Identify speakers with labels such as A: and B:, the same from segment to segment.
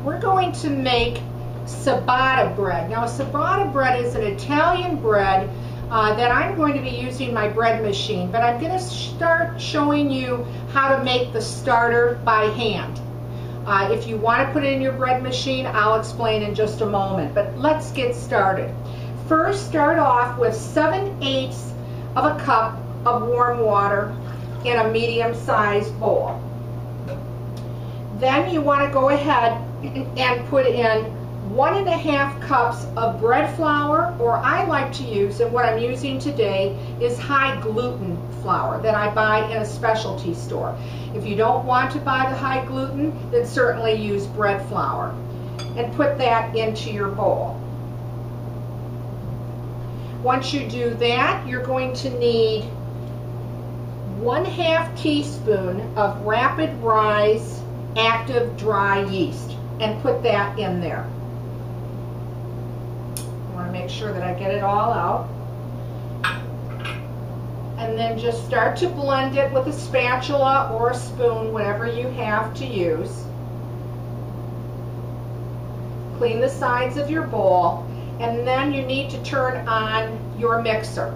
A: we're going to make ciabatta bread. Now, ciabatta bread is an Italian bread that I'm going to be using my bread machine, but I'm going to start showing you how to make the starter by hand. If you want to put it in your bread machine, I'll explain in just a moment, but let's get started. First, start off with 7/8 of a cup of warm water in a medium-sized bowl. Then you want to go ahead and put in 1½ cups of bread flour, or I like to use, and what I'm using today is high gluten flour that I buy in a specialty store. If you don't want to buy the high gluten, then certainly use bread flour. And put that into your bowl. Once you do that, you're going to need 1/2 teaspoon of rapid rise active dry yeast, and put that in there. I want to make sure that I get it all out. And then just start to blend it with a spatula or a spoon, whatever you have to use. Clean the sides of your bowl, and then you need to turn on your mixer.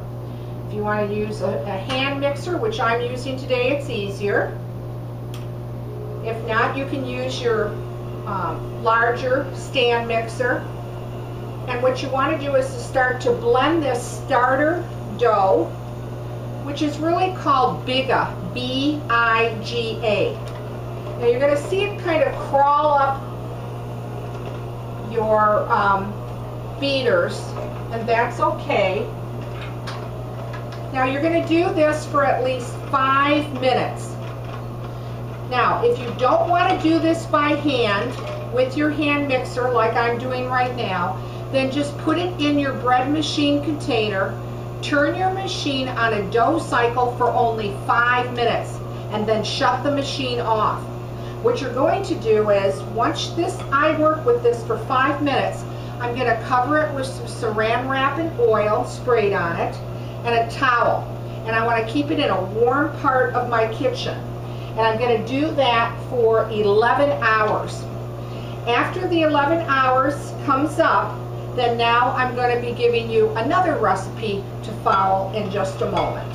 A: If you want to use a hand mixer, which I'm using today, it's easier. If not, you can use your larger stand mixer. And what you want to do is to start to blend this starter dough, which is really called biga, B-I-G-A. Now you're going to see it kind of crawl up your beaters, and that's okay. Now you're going to do this for at least 5 minutes. Now, if you don't want to do this by hand with your hand mixer like I'm doing right now, then just put it in your bread machine container, turn your machine on a dough cycle for only 5 minutes, and then shut the machine off. What you're going to do is, once I work with this for 5 minutes, I'm going to cover it with some saran wrap and oil sprayed on it, and a towel. And I want to keep it in a warm part of my kitchen. And I'm going to do that for 11 hours. After the 11 hours comes up, then now I'm going to be giving you another recipe to follow in just a moment.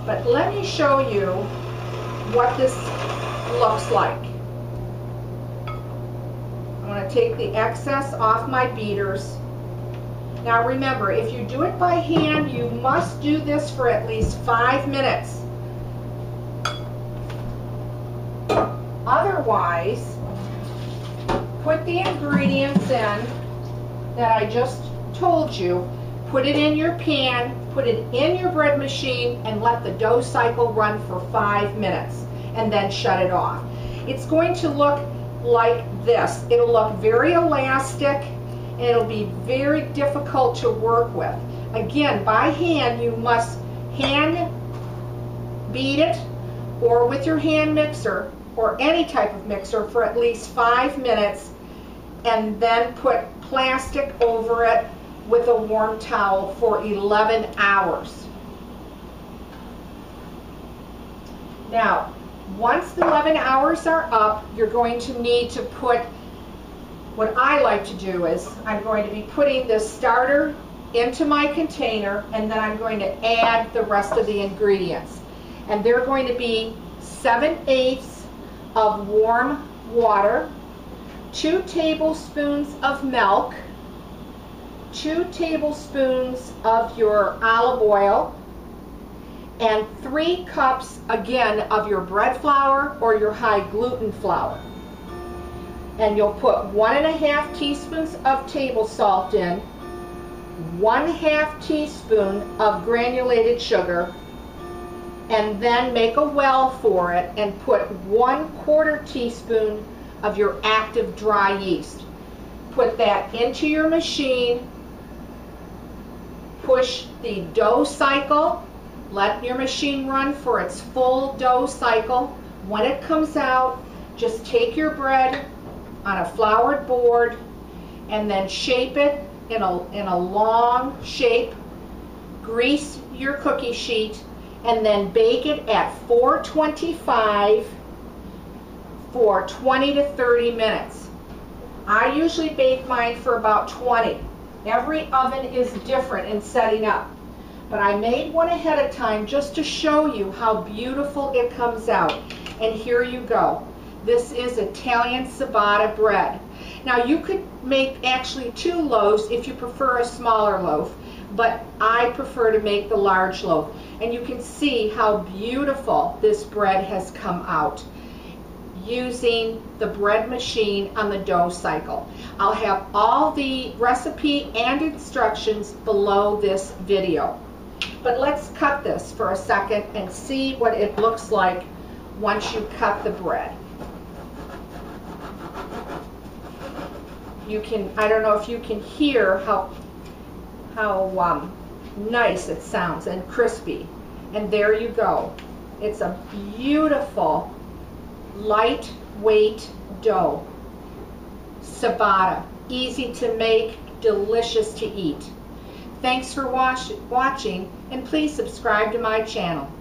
A: But let me show you what this looks like. I'm going to take the excess off my beaters. Now remember, if you do it by hand, you must do this for at least 5 minutes. Otherwise, put the ingredients in that I just told you, put it in your pan, put it in your bread machine, and let the dough cycle run for 5 minutes, and then shut it off. It's going to look like this. It'll look very elastic, and it'll be very difficult to work with. Again, by hand, you must hand beat it, or with your hand mixer, or any type of mixer, for at least 5 minutes, and then put plastic over it with a warm towel for 11 hours. Now, once the 11 hours are up, you're going to need to put, what I like to do is, I'm going to be putting this starter into my container, and then I'm going to add the rest of the ingredients. And they're going to be 7/8 of warm water, 2 tablespoons of milk, 2 tablespoons of your olive oil, and 3 cups again of your bread flour or your high gluten flour. And you'll put 1½ teaspoons of table salt in, 1/2 teaspoon of granulated sugar, and then make a well for it and put 1/4 teaspoon of your active dry yeast. Put that into your machine, push the dough cycle, let your machine run for its full dough cycle. When it comes out, just take your bread on a floured board and then shape it in a long shape, grease your cookie sheet, and then bake it at 425 for 20 to 30 minutes. I usually bake mine for about 20. Every oven is different in setting up. But I made one ahead of time just to show you how beautiful it comes out. And here you go. This is Italian ciabatta bread. Now you could make actually 2 loaves if you prefer a smaller loaf, but I prefer to make the large loaf. And you can see how beautiful this bread has come out using the bread machine on the dough cycle. I'll have all the recipe and instructions below this video. But let's cut this for a second and see what it looks like once you cut the bread. You can, I don't know if you can hear how nice it sounds and crispy. And there you go. It's a beautiful, lightweight dough. Ciabatta, easy to make, delicious to eat. Thanks for watching, and please subscribe to my channel.